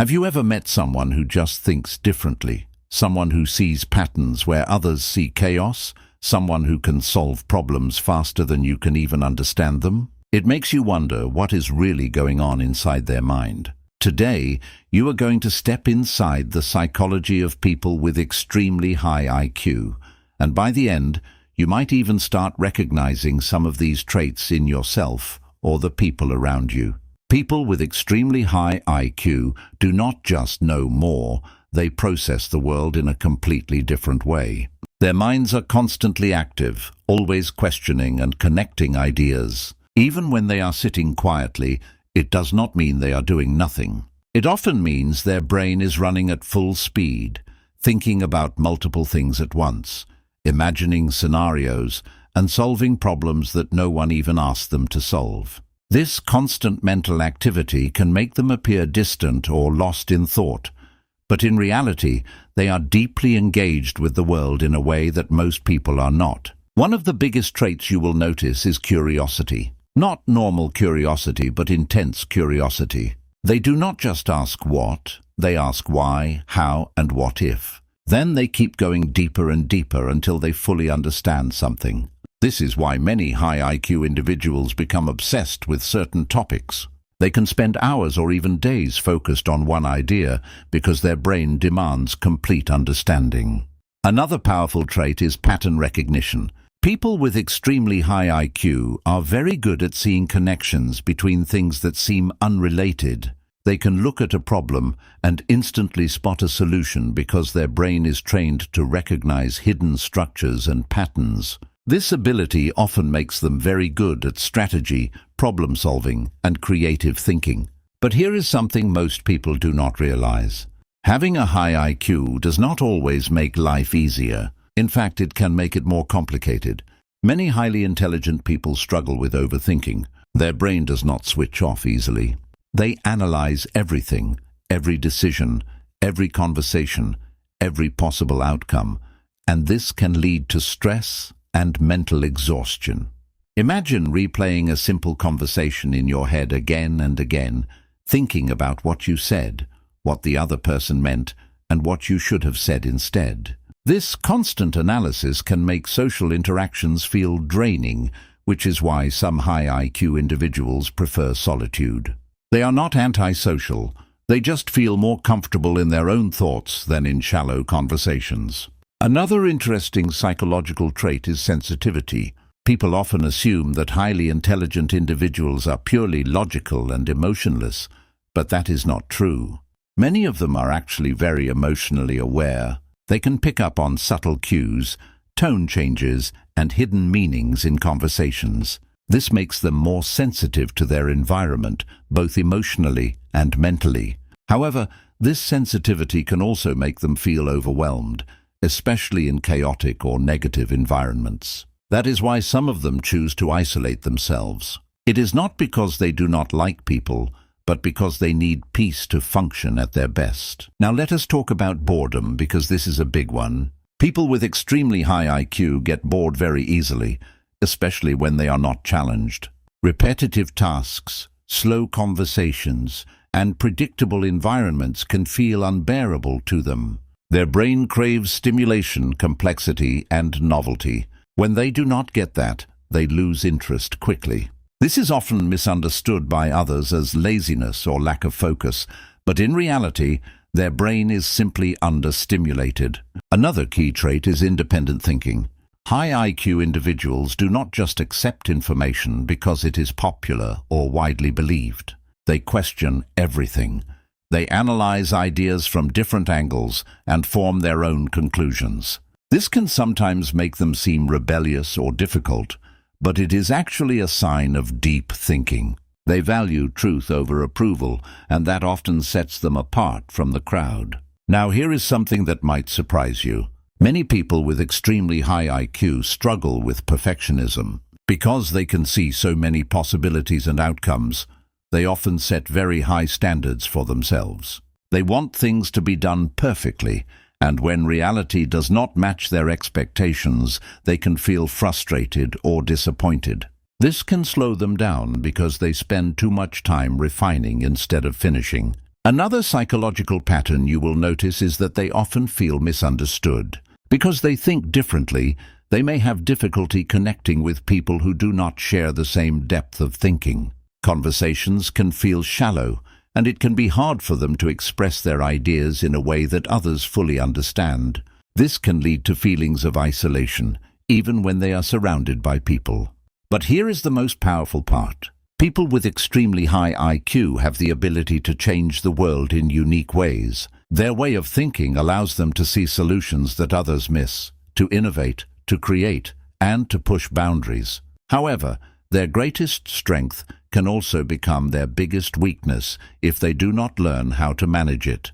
Have you ever met someone who just thinks differently? Someone who sees patterns where others see chaos? Someone who can solve problems faster than you can even understand them? It makes you wonder what is really going on inside their mind. Today, you are going to step inside the psychology of people with extremely high IQ, and by the end, you might even start recognizing some of these traits in yourself or the people around you. People with extremely high IQ do not just know more, they process the world in a completely different way. Their minds are constantly active, always questioning and connecting ideas. Even when they are sitting quietly, it does not mean they are doing nothing. It often means their brain is running at full speed, thinking about multiple things at once, imagining scenarios, and solving problems that no one even asked them to solve. This constant mental activity can make them appear distant or lost in thought, but in reality, they are deeply engaged with the world in a way that most people are not. One of the biggest traits you will notice is curiosity. Not normal curiosity, but intense curiosity. They do not just ask what, they ask why, how, and what if. Then they keep going deeper and deeper until they fully understand something. This is why many high IQ individuals become obsessed with certain topics. They can spend hours or even days focused on one idea because their brain demands complete understanding. Another powerful trait is pattern recognition. People with extremely high IQ are very good at seeing connections between things that seem unrelated. They can look at a problem and instantly spot a solution because their brain is trained to recognize hidden structures and patterns. This ability often makes them very good at strategy, problem-solving, and creative thinking. But here is something most people do not realize. Having a high IQ does not always make life easier. In fact, it can make it more complicated. Many highly intelligent people struggle with overthinking. Their brain does not switch off easily. They analyze everything, every decision, every conversation, every possible outcome, and this can lead to stress and mental exhaustion. Imagine replaying a simple conversation in your head again and again, thinking about what you said, what the other person meant, and what you should have said instead. This constant analysis can make social interactions feel draining, which is why some high IQ individuals prefer solitude. They are not antisocial, they just feel more comfortable in their own thoughts than in shallow conversations. Another interesting psychological trait is sensitivity. People often assume that highly intelligent individuals are purely logical and emotionless, but that is not true. Many of them are actually very emotionally aware. They can pick up on subtle cues, tone changes, and hidden meanings in conversations. This makes them more sensitive to their environment, both emotionally and mentally. However, this sensitivity can also make them feel overwhelmed, especially in chaotic or negative environments. That is why some of them choose to isolate themselves. It is not because they do not like people, but because they need peace to function at their best. Now let us talk about boredom, because this is a big one. People with extremely high IQ get bored very easily, especially when they are not challenged. Repetitive tasks, slow conversations, and predictable environments can feel unbearable to them. Their brain craves stimulation, complexity, and novelty. When they do not get that, they lose interest quickly. This is often misunderstood by others as laziness or lack of focus, but in reality, their brain is simply understimulated. Another key trait is independent thinking. High IQ individuals do not just accept information because it is popular or widely believed. They question everything. They analyze ideas from different angles and form their own conclusions. This can sometimes make them seem rebellious or difficult, but it is actually a sign of deep thinking. They value truth over approval, and that often sets them apart from the crowd. Now here is something that might surprise you. Many people with extremely high IQ struggle with perfectionism. Because they can see so many possibilities and outcomes, they often set very high standards for themselves. They want things to be done perfectly, and when reality does not match their expectations, they can feel frustrated or disappointed. This can slow them down because they spend too much time refining instead of finishing. Another psychological pattern you will notice is that they often feel misunderstood. Because they think differently, they may have difficulty connecting with people who do not share the same depth of thinking. Conversations can feel shallow, and it can be hard for them to express their ideas in a way that others fully understand. This can lead to feelings of isolation, even when they are surrounded by people. But here is the most powerful part. People with extremely high IQ have the ability to change the world in unique ways. Their way of thinking allows them to see solutions that others miss, to innovate, to create, and to push boundaries. However, their greatest strength can also become their biggest weakness if they do not learn how to manage it.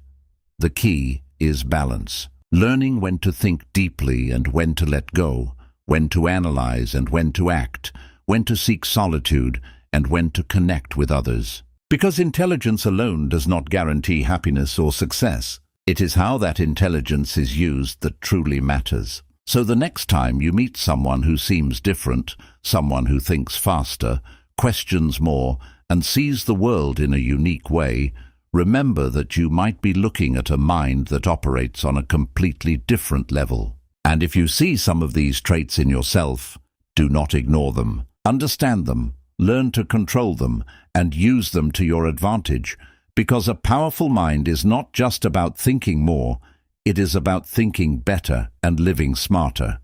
The key is balance. Learning when to think deeply and when to let go, when to analyze and when to act, when to seek solitude and when to connect with others. Because intelligence alone does not guarantee happiness or success. It is how that intelligence is used that truly matters. So the next time you meet someone who seems different, someone who thinks faster, questions more, and sees the world in a unique way, remember that you might be looking at a mind that operates on a completely different level. And if you see some of these traits in yourself, do not ignore them. Understand them, learn to control them, and use them to your advantage, because a powerful mind is not just about thinking more, it is about thinking better and living smarter.